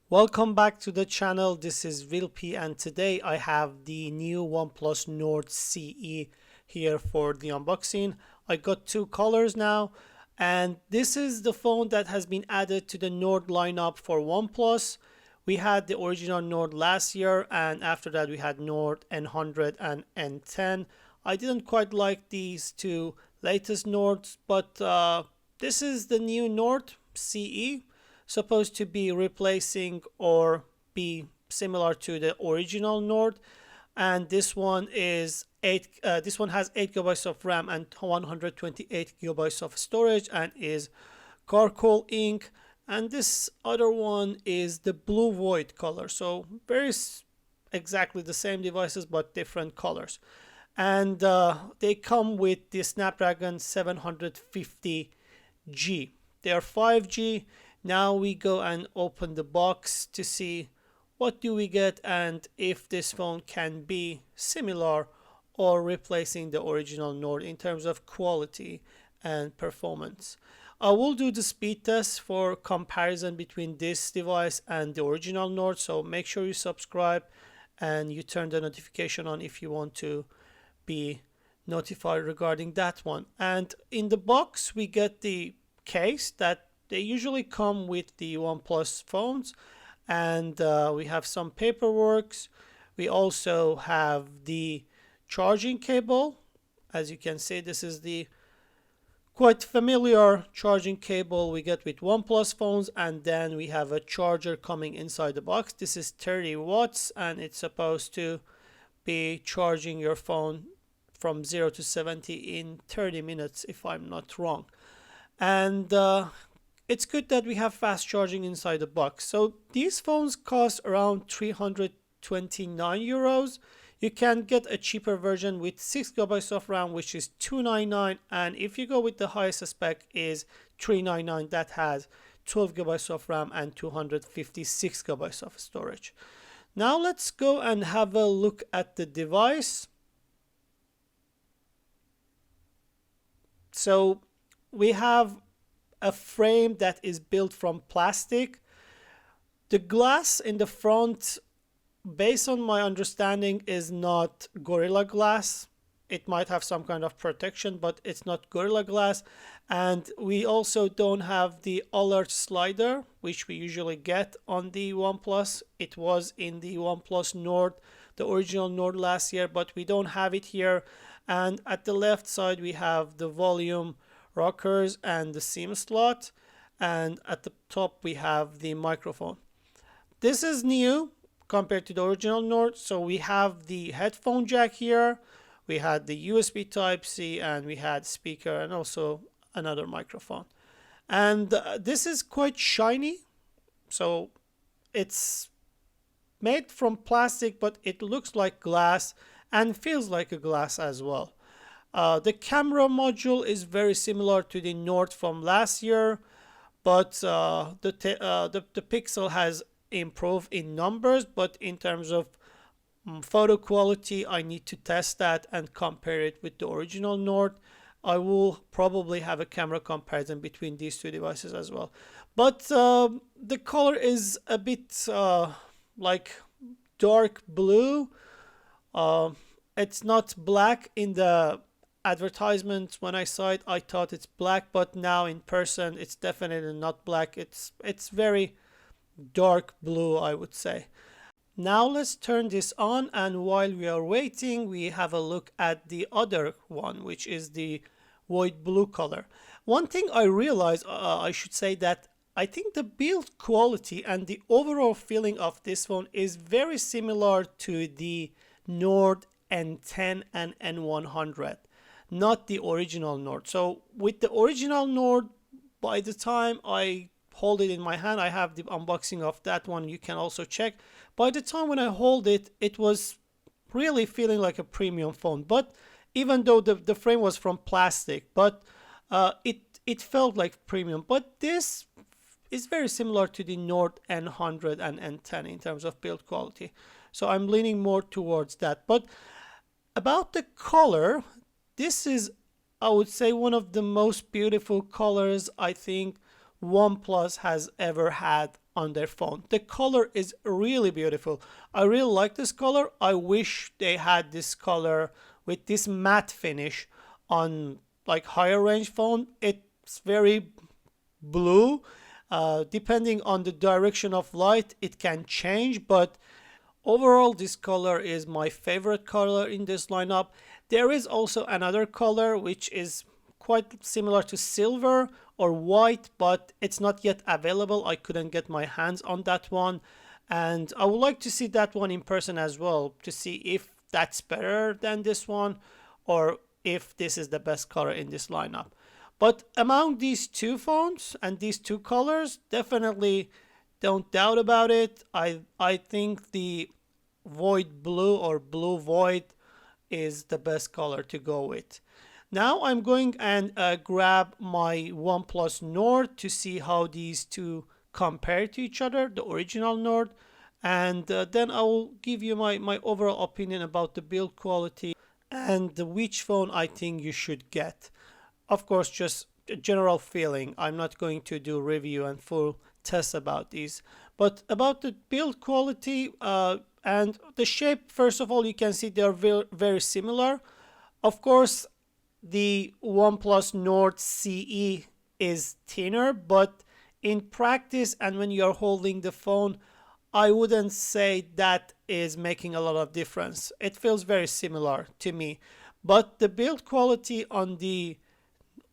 Welcome back to the channel. This is Vilpi and today I have the new OnePlus Nord CE here for the unboxing. I got two colors now, and this is the phone that has been added to the Nord lineup for OnePlus. We had the original Nord last year, and after that we had Nord N100 and N10. I didn't quite like these two latest Nords, but this is the new Nord CE, supposed to be replacing or be similar to the original Nord, and this one is this one has 8 GB of RAM and 128 GB of storage and is charcoal ink, and this other one is the blue void color. So very exactly the same devices but different colors, and they come with the Snapdragon 750G. They are 5G. Now we go and open the box to see what do we get and if this phone can be similar or replacing the original Nord in terms of quality and performance. I will do the speed test for comparison between this device and the original Nord, so make sure you subscribe and you turn the notification on if you want to be notified regarding that one. And in the box we get the case that they usually come with the OnePlus phones, and we have some paperwork. We also have the charging cable. As you can see, this is the quite familiar charging cable we get with OnePlus phones, and then we have a charger coming inside the box. This is 30 watts and it's supposed to be charging your phone from 0 to 70 in 30 minutes if I'm not wrong. And it's good that we have fast charging inside the box. So these phones cost around 329 euros. You can get a cheaper version with 6 GB of RAM, which is 299, and if you go with the highest spec is 399, that has 12 GB of RAM and 256 GB of storage. Now let's go and have a look at the device. So we have a frame that is built from plastic. The glass in the front, based on my understanding, is not Gorilla Glass. It might have some kind of protection, but it's not Gorilla Glass. And we also don't have the alert slider, which we usually get on the OnePlus. It was in the OnePlus Nord, the original Nord last year, but we don't have it here. And at the left side we have the volume rockers and the SIM slot, and at the top we have the microphone. This is new compared to the original Nord. So we have the headphone jack here, we had the USB Type-C, and we had speaker and also another microphone. And this is quite shiny, so it's made from plastic but it looks like glass and feels like a glass as well. The camera module is very similar to the Nord from last year, but the pixel has improved in numbers, but in terms of photo quality I need to test that and compare it with the original Nord. I will probably have a camera comparison between these two devices as well. But the color is a bit like dark blue. It's not black. In the advertisements when I saw it I thought it's black, but now in person it's definitely not black. It's very dark blue, I would say. Now let's turn this on, and while we are waiting we have a look at the other one, which is the void blue color. One thing I realized, I should say, that I think the build quality and the overall feeling of this phone is very similar to the Nord N10 and N100, not the original Nord. So with the original Nord, by the time I hold it in my hand, I have the unboxing of that one, you can also check. By the time when I hold it, it was really feeling like a premium phone. But even though the frame was from plastic, but it felt like premium. But this is very similar to the Nord N100 and N10 in terms of build quality. So I'm leaning more towards that. But about the color, this is, I would say, one of the most beautiful colors I think OnePlus has ever had on their phone. The color is really beautiful. I really like this color. I wish they had this color with this matte finish on like higher range phone. It's very blue. Depending on the direction of light, it can change, but overall, this color is my favorite color in this lineup. There is also another color which is quite similar to silver or white, but it's not yet available. I couldn't get my hands on that one. And I would like to see that one in person as well to see if that's better than this one or if this is the best color in this lineup. But among these two phones and these two colors, definitely don't doubt about it. I think the void blue or blue void is the best color to go with. Now I'm going and grab my OnePlus Nord to see how these two compare to each other, the original Nord, and then I will give you my overall opinion about the build quality and which phone I think you should get. Of course, just a general feeling. I'm not going to do review and full test about these, but about the build quality and the shape, first of all, you can see they're very similar. Of course, the OnePlus Nord CE is thinner, but in practice and when you're holding the phone, I wouldn't say that is making a lot of difference. It feels very similar to me. But the build quality on the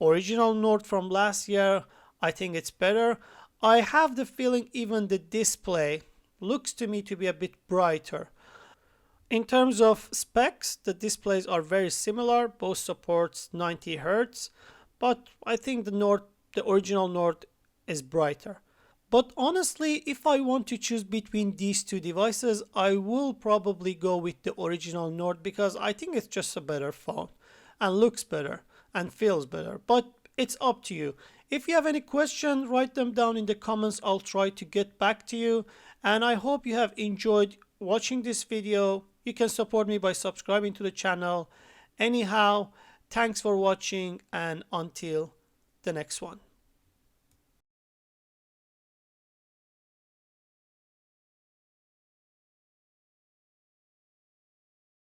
original Nord from last year, I think it's better. I have the feeling even the display looks to me to be a bit brighter. In terms of specs, the displays are very similar. Both supports 90 Hz, but I think the original Nord is brighter. But honestly, if I want to choose between these two devices, I will probably go with the original Nord because I think it's just a better phone and looks better and feels better. But it's up to you. If you have any questions, write them down in the comments. I'll try to get back to you. And I hope you have enjoyed watching this video. You can support me by subscribing to the channel. Anyhow, thanks for watching and until the next one.